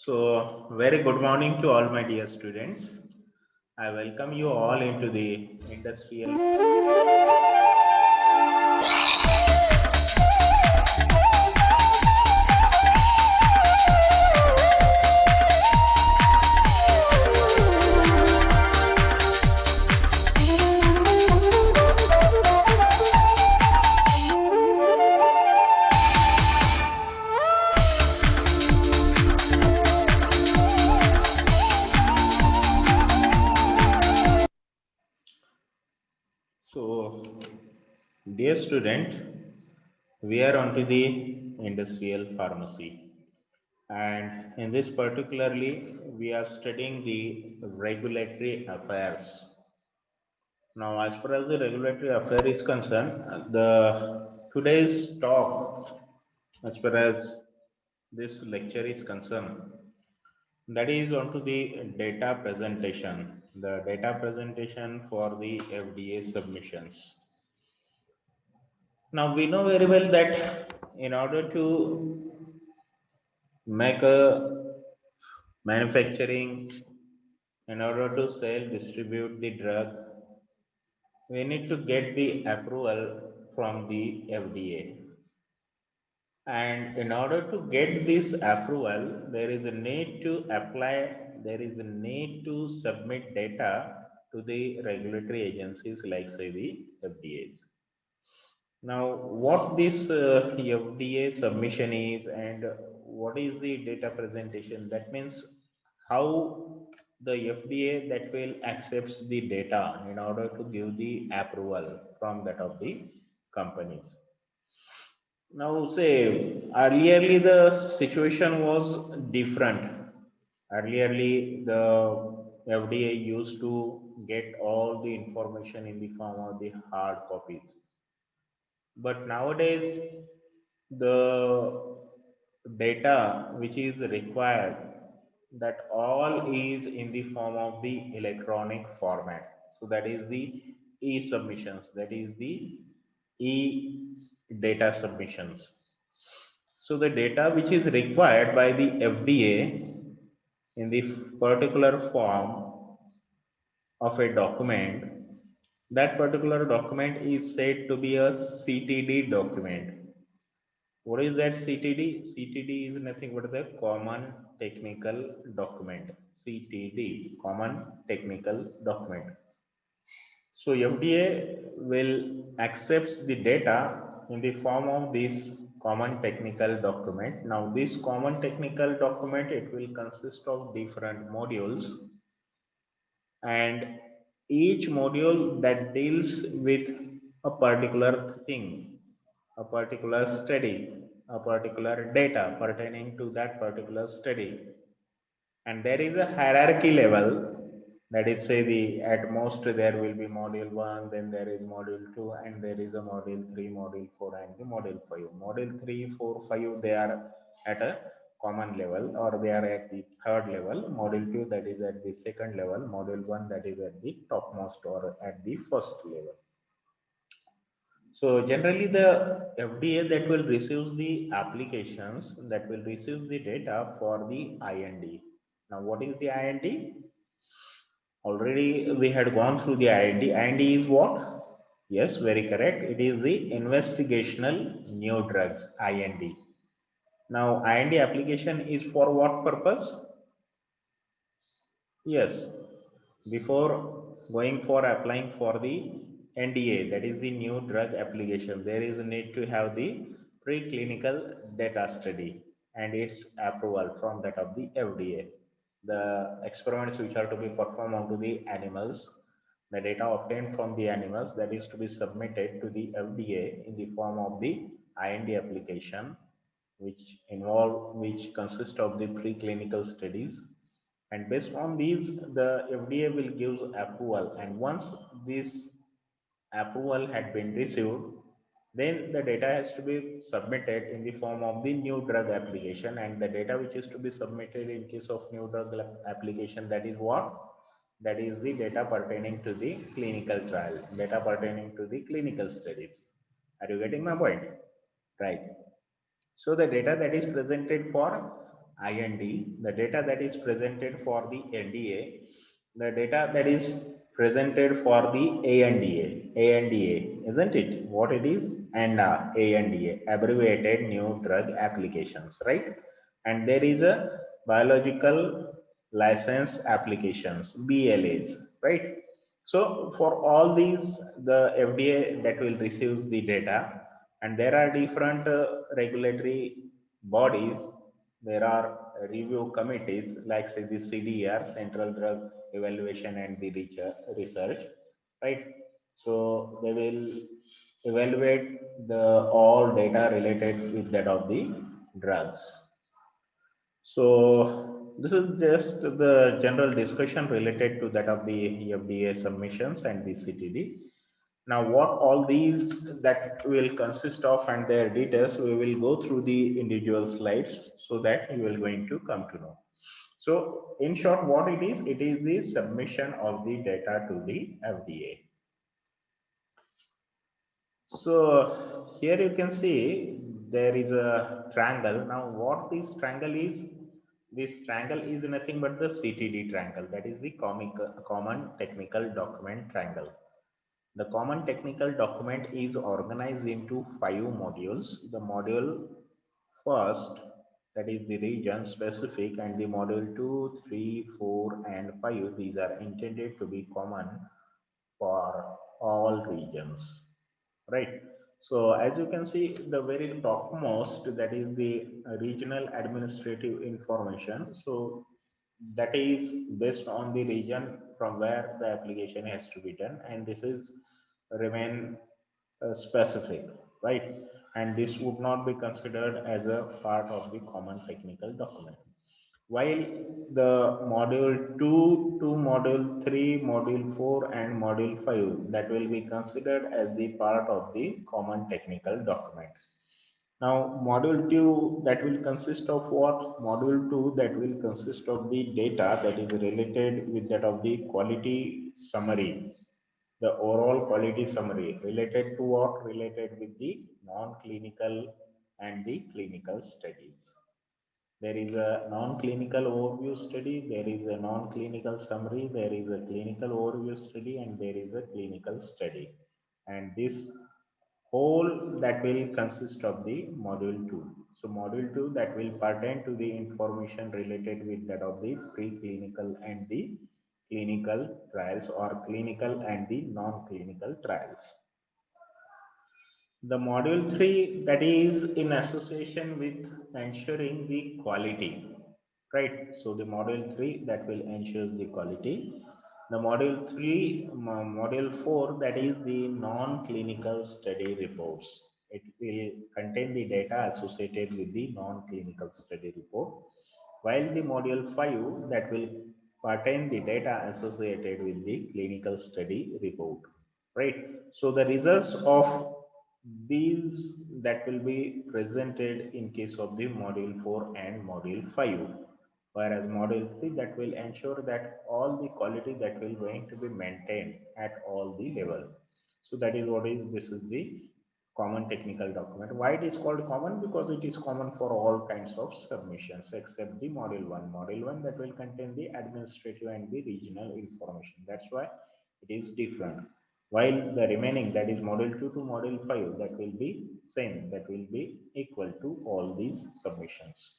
So, very good morning to all my dear students. I welcome you all into the industrial. So, dear student, we are onto the industrial pharmacy, and in this particularly, we are studying the regulatory affairs. Now, as far as the regulatory affair is concerned, the today's talk, as far as this lecture is concerned, that is onto the data presentation, the data presentation for the FDA submissions. Now we know very well that in order to make a manufacturing, in order to sell, distribute the drug, we need to get the approval from the FDA. And in order to get this approval, there is a need to apply, there is a need to submit data to the regulatory agencies like say the FDAs. Now, what this FDA submission is and what is the data presentation? That means how the FDA that will accept the data in order to give the approval from that of the companies. Now, say earlierly the situation was different. Earlierly, the FDA used to get all the information in the form of the hard copies. But nowadays, the data which is required, that all is in the form of the electronic format. So that is the e-submissions, that is the e-data submissions. So the data which is required by the FDA in the particular form of a document, that particular document is said to be a CTD document. What is that CTD? CTD is nothing but the common technical document. CTD, common technical document. So FDA will accept the data in the form of this common technical document. Now this common technical document, it will consist of different modules, and each module that deals with a particular thing, a particular study, a particular data pertaining to that particular study. And there is a hierarchy level, that is say the at most there will be module 1, then there is module 2, and there is a module 3, module 4, and the module 5. Module 3, 4, 5, they are at a common level, or they are at the third level. Module 2, that is at the second level. Module 1, that is at the topmost or at the first level. So generally the FDA that will receive the applications, that will receive the data for the IND. Now what is the IND? Already we had gone through the IND. IND is what? Yes, very correct. It is the investigational new drugs, IND. Now IND application is for what purpose? Yes, before going for applying for the NDA, that is the new drug application, there is a need to have the preclinical data study and its approval from that of the FDA. The experiments which are to be performed onto the animals, the data obtained from the animals, that is to be submitted to the FDA in the form of the IND application, which consist of the preclinical studies, and based on these the FDA will give approval, and once this approval had been received, then the data has to be submitted in the form of the new drug application. And the data which is to be submitted in case of new drug application, that is what? That is the data pertaining to the clinical trial, data pertaining to the clinical studies. Are you getting my point? Right. So the data that is presented for IND, the data that is presented for the NDA, the data that is presented for the ANDA, isn't it? What it is? ANDA, abbreviated new drug applications, right? And there is a biological license applications, BLAs, right? So for all these, the FDA that will receive the data, and there are different regulatory bodies. There are review committees like say the CDR, Central Drug Evaluation and the Research, right? So they will evaluate the all data related with that of the drugs. So this is just the general discussion related to that of the FDA submissions and the CTD. Now, what all these that will consist of and their details, we will go through the individual slides so that you will going to come to know. So, in short, what it is the submission of the data to the FDA. So here you can see there is a triangle. Now what this triangle is nothing but the CTD triangle. That is the common technical document triangle. The common technical document is organized into 5 modules. The module first, that is the region specific, and the module 2, 3, 4, and 5, these are intended to be common for all regions, right? So as you can see, the very topmost, that is the regional administrative information. So that is based on the region from where the application has to be done, and this is remain specific, right? And this would not be considered as a part of the common technical document. While the module 2 to module 3, module 4 and module 5, that will be considered as the part of the common technical document. Now module 2, that will consist of what? Module 2, that will consist of the data that is related with that of the quality summary, the overall quality summary related to what? Related with the non-clinical and the clinical studies. There is a non-clinical overview study, there is a non-clinical summary, there is a clinical overview study, and there is a clinical study. And this whole that will consist of the module 2. So module 2, that will pertain to the information related with that of the preclinical and the clinical trials, or clinical and the non-clinical trials. The module 3, that is in association with ensuring the quality, right? So the module 3, that will ensure the quality. The module 4, that is the non-clinical study reports. It will contain the data associated with the non-clinical study report. While the module 5, that will pertain the data associated with the clinical study report, right? So the results of these that will be presented in case of the module 4 and module 5, whereas module 3, that will ensure that all the quality that will going to be maintained at all the level. So that is what is, this is the common technical document. Why it is called common? Because it is common for all kinds of submissions except the module 1. Module 1, that will contain the administrative and the regional information. That's why it is different. While the remaining, that is module 2 to module 5, that will be same, that will be equal to all these submissions.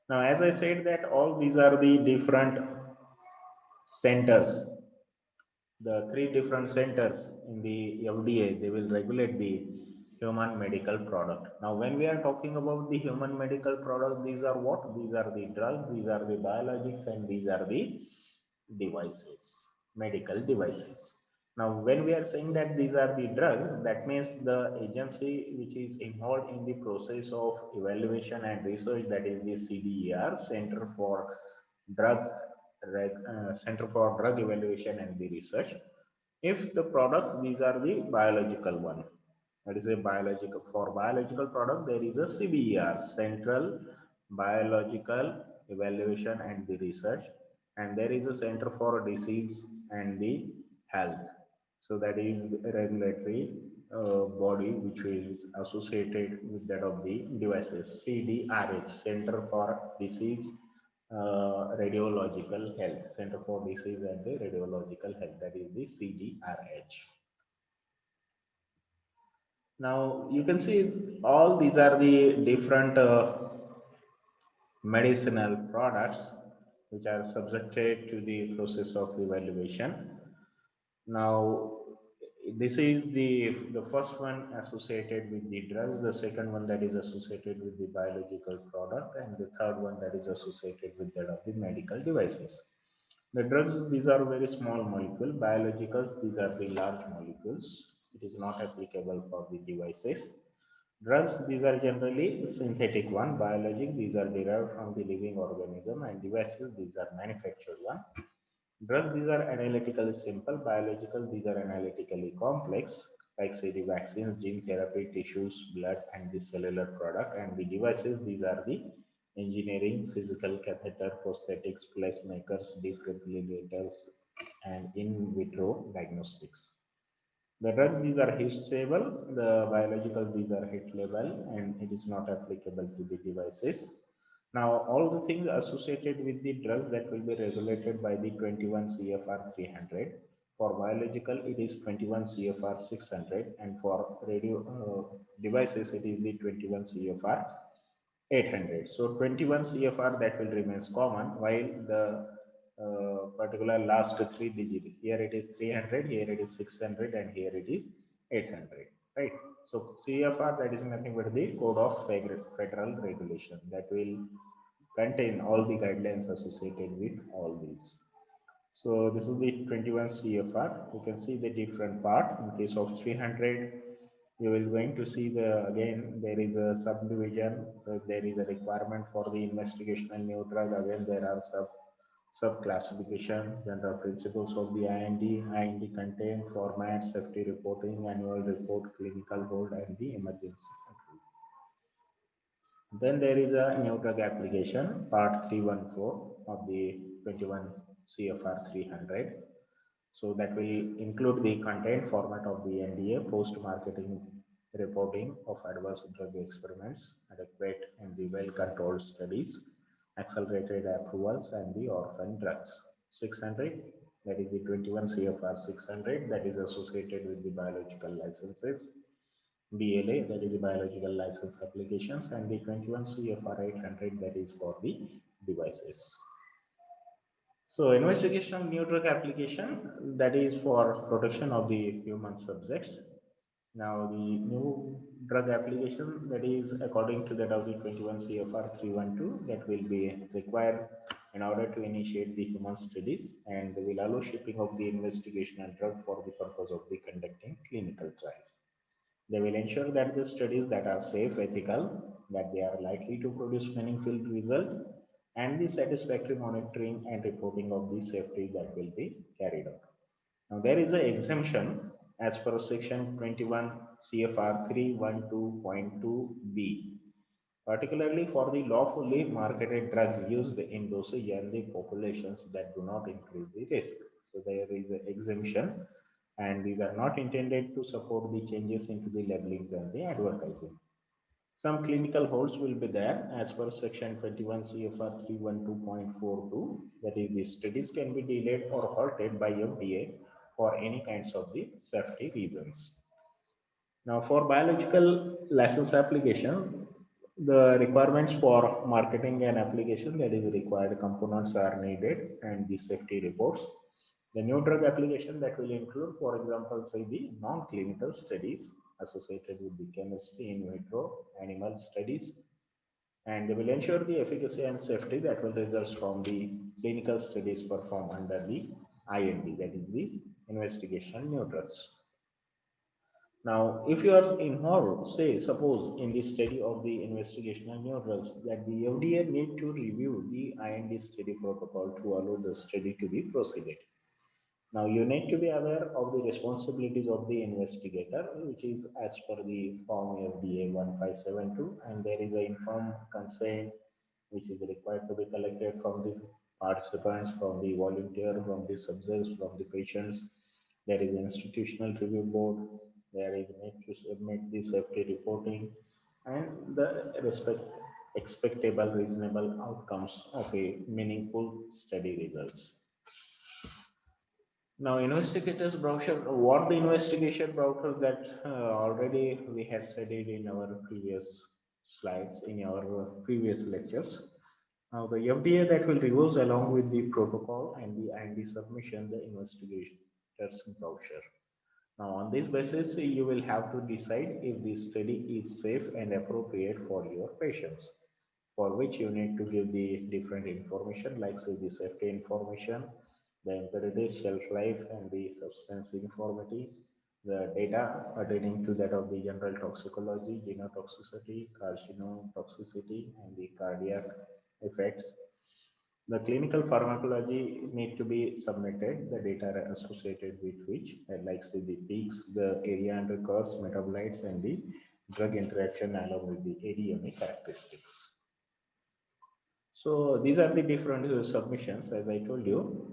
Now, as I said that all these are the different centers, the 3 different centers in the FDA, they will regulate the human medical product. Now, when we are talking about the human medical product, these are what? These are the drugs, these are the biologics, and these are the devices, medical devices. Now, when we are saying that these are the drugs, that means the agency which is involved in the process of evaluation and research, that is the CDER, Center for Drug Evaluation and the Research. If the products, these are the biological one, that is a biological, for biological product, there is a CBER, Central Biological Evaluation and the Research, and there is a Center for Disease and the Health. So that is regulatory body which is associated with that of the devices. CDRH, Center for Disease Radiological Health, Center for Disease and the Radiological Health, that is the CDRH. Now you can see all these are the different medicinal products which are subjected to the process of evaluation. Now, this is the first one associated with the drugs, the second one that is associated with the biological product, and the third one that is associated with that of the medical devices. The drugs, these are very small molecule. Biologicals, these are the large molecules. It is not applicable for the devices. Drugs, these are generally synthetic one. Biologic, these are derived from the living organism, and devices, these are manufactured one. Drugs, these are analytically simple. Biological, these are analytically complex, like say the vaccines, gene therapy, tissues, blood, and the cellular product. And the devices, these are the engineering, physical, catheter, prosthetics, placemakers, defibrillators, and in vitro diagnostics. The drugs, these are heat stable. The biological, these are heat level, and it is not applicable to the devices. Now, all the things associated with the drugs that will be regulated by the 21 CFR 300. For biological, it is 21 CFR 600, and for radio devices, it is the 21 CFR 800. So 21 CFR that will remains common, while the particular last three digit, here it is 300, here it is 600, and here it is 800, right? So CFR, that is nothing but the code of federal regulation that will contain all the guidelines associated with all these. So this is the 21 CFR. You can see the different part. In case of 300, you will going to see the again there is a subdivision. There is a requirement for the investigational new drug. Again, there are sub classification, general principles of the IND, IND content, format, safety reporting, annual report, clinical hold, and the emergency control. Then there is a new drug application, part 314 of the 21 CFR 300. So that will include the content, format of the NDA, post-marketing reporting of adverse drug experiments, adequate and the well-controlled studies, accelerated approvals, and the orphan drugs. 600, that is the 21 CFR 600, that is associated with the biological licenses. BLA, that is the biological license applications, and the 21 CFR 800, that is for the devices. So investigational new drug application, that is for protection of the human subjects. Now the new drug application, that is according to that of the 21 CFR 312, that will be required in order to initiate the human studies, and will allow shipping of the investigational drug for the purpose of the conducting clinical trials. They will ensure that the studies that are safe, ethical, that they are likely to produce meaningful result, and the satisfactory monitoring and reporting of the safety that will be carried out. Now there is an exemption as per section 21 CFR 312.2b, particularly for the lawfully marketed drugs used in dosage and the populations that do not increase the risk. So there is an exemption, and these are not intended to support the changes into the labelings and the advertising. Some clinical holds will be there as per section 21 CFR 312.42, that is the studies can be delayed or halted by FDA for any kinds of the safety reasons. Now for biological license application, the requirements for marketing and application, that is required components are needed, and the safety reports. The new drug application that will include, for example, say the non-clinical studies associated with the chemistry, in vitro, animal studies, and they will ensure the efficacy and safety that will result from the clinical studies performed under the IND, that is the investigational new drugs. Now, if you are involved, say, suppose in the study of the investigational new drugs, that the FDA need to review the IND study protocol to allow the study to be proceeded. Now, you need to be aware of the responsibilities of the investigator, which is as per the Form FDA 1572, and there is an informed consent which is required to be collected from the participants, from the volunteer, from the subjects, from the patients. There is an institutional review board, There is need to submit the safety reporting and the expectable reasonable outcomes of a meaningful study results. Now, investigators brochure, what the investigation brochure that already we had studied in our previous slides, in our previous lectures. Now, the FDA that will reviews along with the protocol and the IND submission, the investigators brochure. Now, on this basis, you will have to decide if the study is safe and appropriate for your patients, for which you need to give the different information like say the safety information, the imperative shelf life and the substance uniformity, the data pertaining to that of the general toxicology, genotoxicity, carcinotoxicity, and the cardiac effects. The clinical pharmacology need to be submitted, the data are associated with which, like say the peaks, the area under curves, metabolites, and the drug interaction along with the ADME characteristics. So these are the different submissions, as I told you.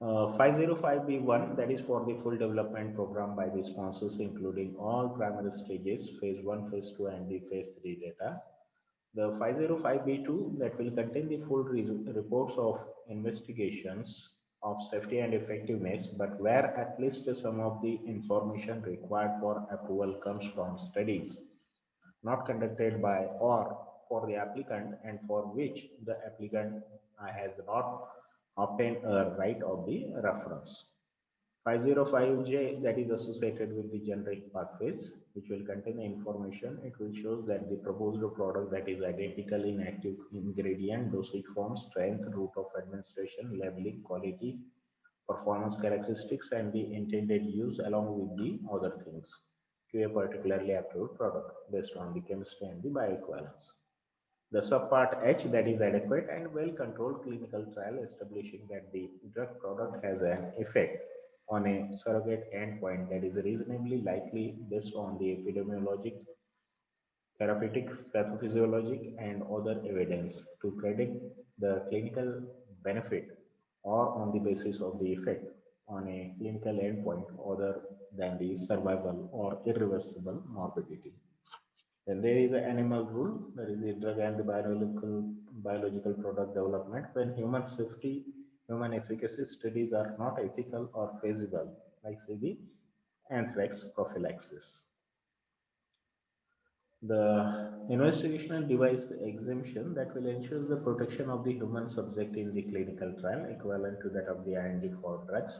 505B1, that is for the full development program by the sponsors, including all primary stages, phase 1, phase 2, and the phase 3 data. The 505B2 that will contain the full reports of investigations of safety and effectiveness, but where at least some of the information required for approval comes from studies not conducted by or for the applicant and for which the applicant has not obtained a right of the reference. 505J that is associated with the generic pathways, which will contain the information. It will show that the proposed product that is identical in active ingredient, dosage form, strength, route of administration, labeling, quality, performance characteristics, and the intended use along with the other things to a particularly approved product based on the chemistry and the bioequivalence. The subpart H that is adequate and well-controlled clinical trial establishing that the drug product has an effect on a surrogate endpoint that is reasonably likely based on the epidemiologic, therapeutic, pathophysiologic, and other evidence to predict the clinical benefit or on the basis of the effect on a clinical endpoint other than the survival or irreversible morbidity. Then there is an animal rule, there is the drug and the biological product development when human safety, human efficacy studies are not ethical or feasible, like say the anthrax prophylaxis. The investigational device exemption that will ensure the protection of the human subject in the clinical trial, equivalent to that of the IND for drugs.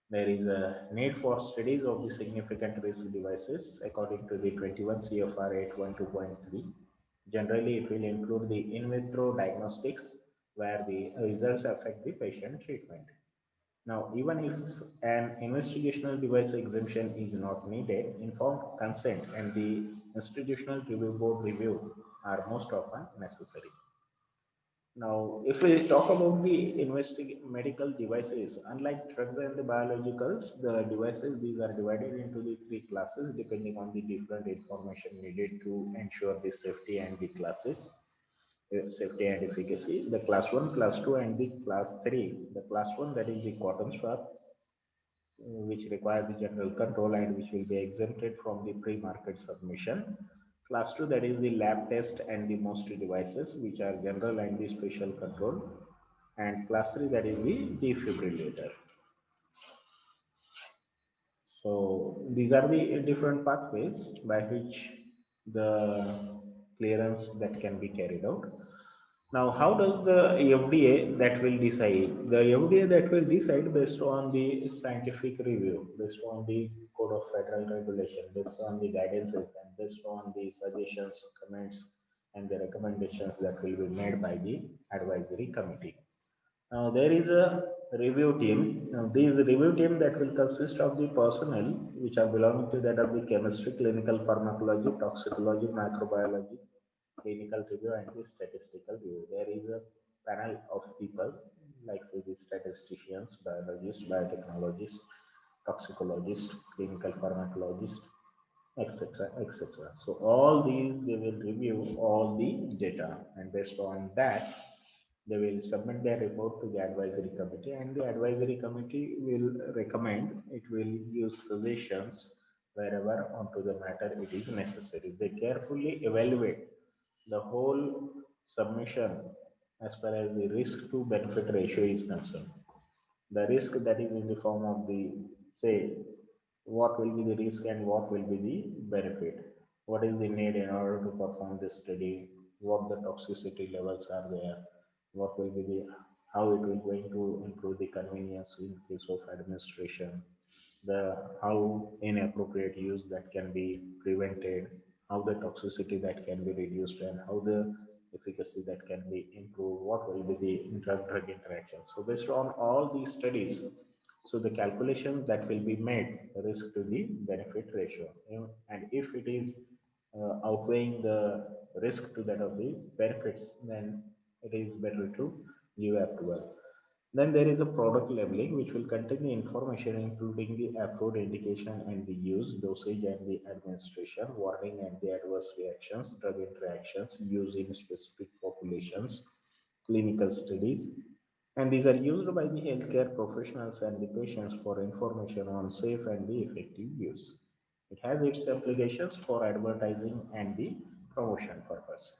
There is a need for studies of the significant risk devices according to the 21 CFR 812.3. Generally, it will include the in vitro diagnostics where the results affect the patient treatment. Now, even if an investigational device exemption is not needed, informed consent and the institutional review board review are most often necessary. Now, if we talk about the medical devices, unlike drugs and the biologicals, the devices, these are divided into the three classes depending on the different information needed to ensure the safety and the classes, safety and efficacy. The class 1, class 2, and the class 3. The class 1 that is the cotton swab, which require the general control and which will be exempted from the pre-market submission. Class 2 that is the lab test and the most devices which are general and the special control. And class 3 that is the defibrillator. So these are the different pathways by which the clearance that can be carried out. Now, how does the FDA that will decide? The FDA that will decide based on the scientific review, based on the Code of Federal Regulation, based on the guidances, and based on the suggestions, comments, and the recommendations that will be made by the advisory committee. Now, there is a review team. Now, this review team that will consist of the personnel which are belonging to that of the chemistry, clinical pharmacology, toxicology, microbiology, clinical review, and the statistical review. There is a panel of people like say the statisticians, biologists, biotechnologists, toxicologists, clinical pharmacologists, etc., etc. So all these they will review all the data, and based on that they will submit their report to the advisory committee, and the advisory committee will recommend, it will give suggestions wherever onto the matter it is necessary. They carefully evaluate the whole submission as far as the risk to benefit ratio is concerned. The risk that is in the form of the, say, what will be the risk and what will be the benefit, what is the need in order to perform this study, what the toxicity levels are there, what will be the, how it will going to improve the convenience in case of administration, the how inappropriate use that can be prevented, how the toxicity that can be reduced, and how the efficacy that can be improved, what will be the drug-drug interaction. So based on all these studies, so the calculation that will be made, risk to the benefit ratio, and if it is outweighing the risk to that of the benefits, then it is better to give approval. Then there is a product labeling, which will contain the information including the approved indication and the use, dosage and the administration, warning and the adverse reactions, drug interactions, use in specific populations, clinical studies. And these are used by the healthcare professionals and the patients for information on safe and the effective use. It has its applications for advertising and the promotion purpose.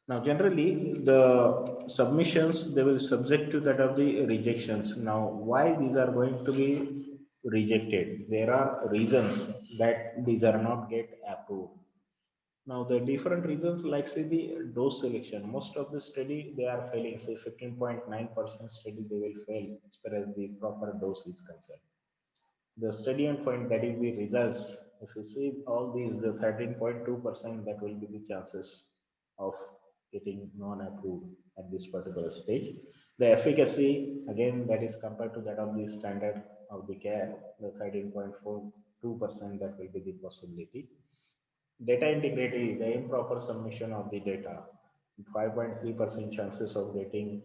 Now, generally, the submissions, they will subject to that of the rejections. Now, why these are going to be rejected? There are reasons that these are not get approved. Now, the different reasons, like say the dose selection, most of the study they are failing. Say 15.9% study they will fail as far as the proper dose is concerned. The study endpoint, that is the results. If you see all these, the 13.2%, that will be the chances of getting non-approved at this particular stage. The efficacy, again, that is compared to that of the standard of the care, the 13.42%, that will be the possibility. Data integrity, the improper submission of the data, 5.3% chances of getting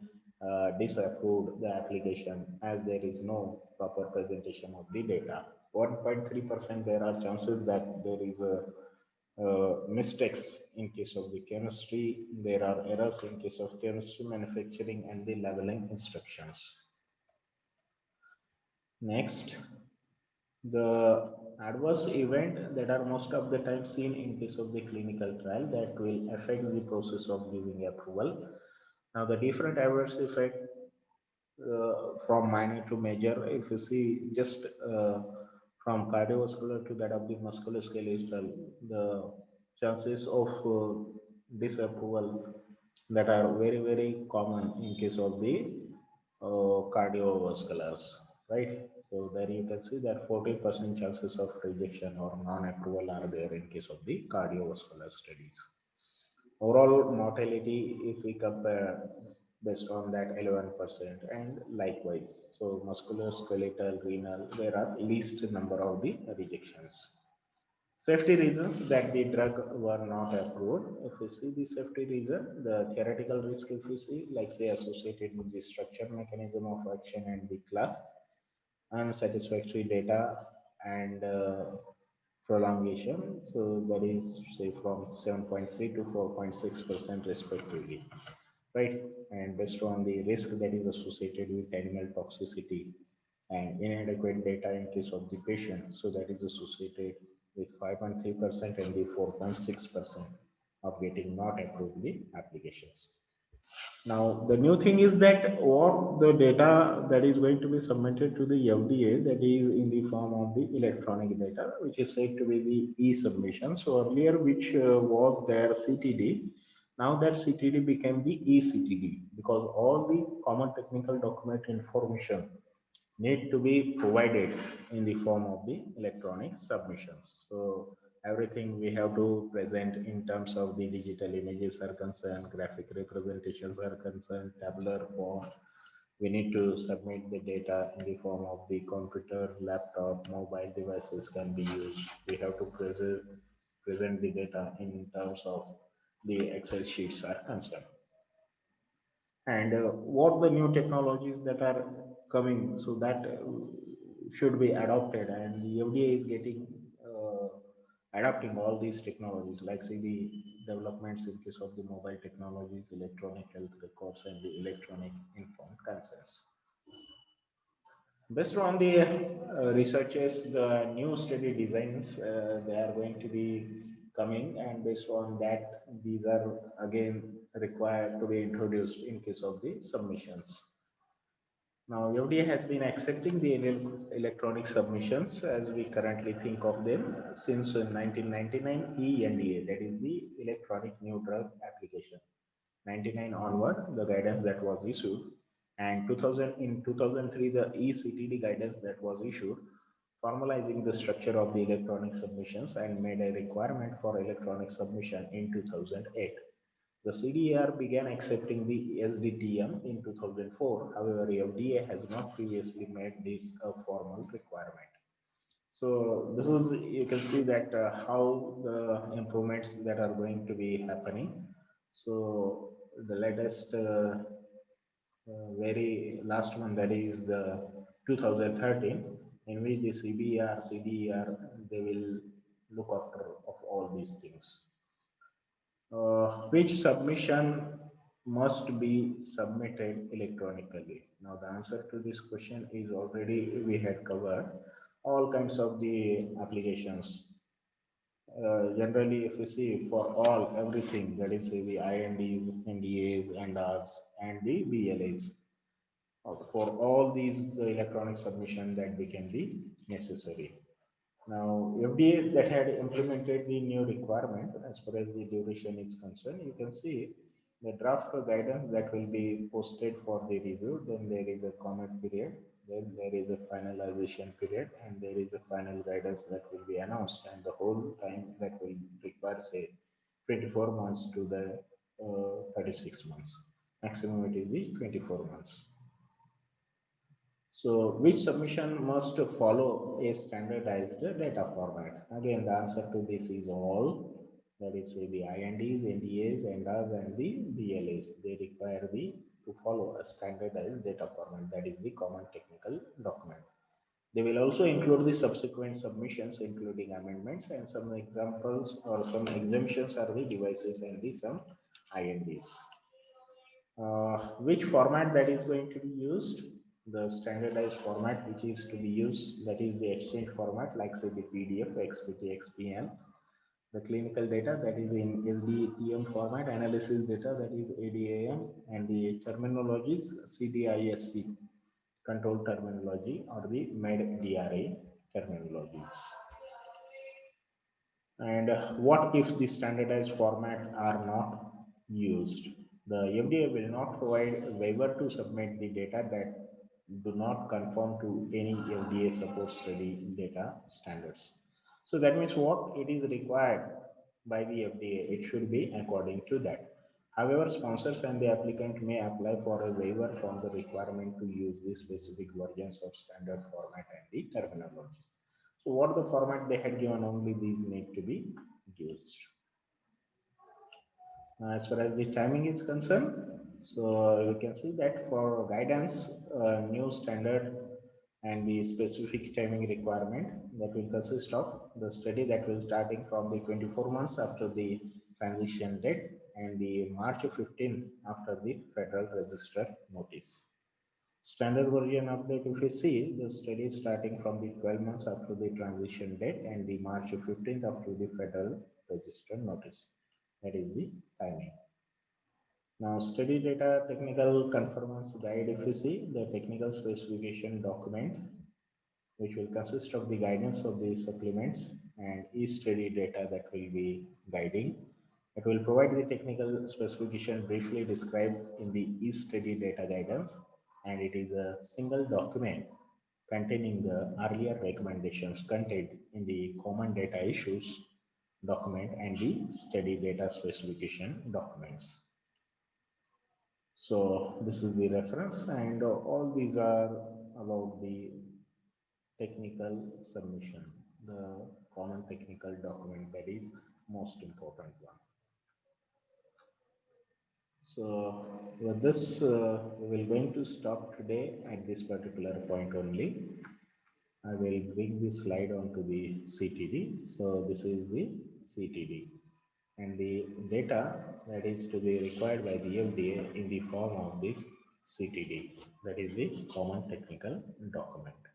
disapproved the application as there is no proper presentation of the data. 1.3% there are chances that there is a mistakes in case of the chemistry. There are errors in case of chemistry, manufacturing, and the labeling instructions. Next, the adverse event that are most of the time seen in case of the clinical trial that will affect the process of giving approval. Now, the different adverse effect from minor to major, if you see just from cardiovascular to that of the musculoskeletal, the chances of disapproval that are very, very common in case of the cardiovasculars, right? So there you can see that 40% chances of rejection or non-approval are there in case of the cardiovascular studies. Overall mortality, if we compare based on that 11%, and likewise, so musculoskeletal, renal, there are least number of the rejections. Safety reasons that the drug were not approved. If we see the safety reason, the theoretical risk, if we see, like say associated with the structure, mechanism of action, and the class, unsatisfactory data, and prolongation. So that is say from 7.3 to 4.6% respectively, right? And based on the risk that is associated with animal toxicity and inadequate data in case of the patient, so that is associated with 5.3% and the 4.6% of getting not approved the applications. Now, the new thing is that what the data that is going to be submitted to the FDA, that is in the form of the electronic data, which is said to be the e-submission. So earlier, which was their CTD, now that CTD became the e-CTD because all the common technical document information need to be provided in the form of the electronic submissions. So everything we have to present in terms of the digital images are concerned, graphic representations are concerned, tabular form. We need to submit the data in the form of the computer, laptop, mobile devices can be used. We have to present the data in terms of the Excel sheets are concerned. And what the new technologies that are coming, so that should be adopted, and the FDA is getting adapting all these technologies, like say the developments in case of the mobile technologies, electronic health records, and the electronic informed consents. Based on the researches, the new study designs, they are going to be coming, and based on that, these are again required to be introduced in case of the submissions. Now, FDA has been accepting the electronic submissions as we currently think of them since 1999 ENDA, that is the Electronic New Drug Application. 99 onward, the guidance that was issued, and 2000 in 2003, the ECTD guidance that was issued, formalizing the structure of the electronic submissions and made a requirement for electronic submission in 2008. The CDR began accepting the SDTM in 2004. However, FDA has not previously made this a formal requirement. So this is, you can see that how the improvements that are going to be happening. So the latest, very last one, that is the 2013, in which the CBR, CDER, they will look after of all these things. Which submission must be submitted electronically? Now, the answer to this question is already we had covered all kinds of the applications. Generally, if you see for all everything, that is the INDs, NDAs, NDAs, and the BLAs, for all these the electronic submission that became the necessary. Now, FDA that had implemented the new requirement as far as the duration is concerned, you can see the draft guidance that will be posted for the review, then there is a comment period, then there is a finalization period, and there is a final guidance that will be announced, and the whole time that will require, say, 24 months to the 36 months. Maximum it is the 24 months. So, which submission must follow a standardized data format? Again, the answer to this is all. That is, say, the INDs, NDAs, NDAs, and the BLAs. They require to follow a standardized data format. That is the common technical document. They will also include the subsequent submissions, including amendments, and some examples or some exemptions are the devices and the some INDs. Which format that is going to be used? The standardized format which is to be used, that is the exchange format, like say the PDF, XPT, XPN. The clinical data that is in SDTM format, analysis data that is ADAM, and the terminologies CDISC, control terminology, or the MED-DRA terminologies. And what if the standardized format are not used? The FDA will not provide a waiver to submit the data that do not conform to any FDA support study data standards. So that means what it is required by the FDA, it should be according to that. However, sponsors and the applicant may apply for a waiver from the requirement to use the specific versions of standard format and the terminology. So what the format they had given, only these need to be used. As far as the timing is concerned, so you can see that for guidance, new standard and the specific timing requirement that will consist of the study that will starting from the 24 months after the transition date and the March 15th after the Federal Register notice. Standard version update, if you see, the study is starting from the 12 months after the transition date and the March 15th after the Federal Register notice. That is the timing. Now, study data technical conformance guide, if you see, the technical specification document, which will consist of the guidance of the supplements and e-study data that will be guiding. It will provide the technical specification briefly described in the e-study data guidance, and it is a single document containing the earlier recommendations contained in the common data issues document and the study data specification documents. So this is the reference, and all these are about the technical submission, the common technical document that is most important one. So with this, we will going to stop today at this particular point only. I will bring this slide onto the CTD. So this is the CTD, and the data that is to be required by the FDA in the form of this CTD, that is the Common Technical Document.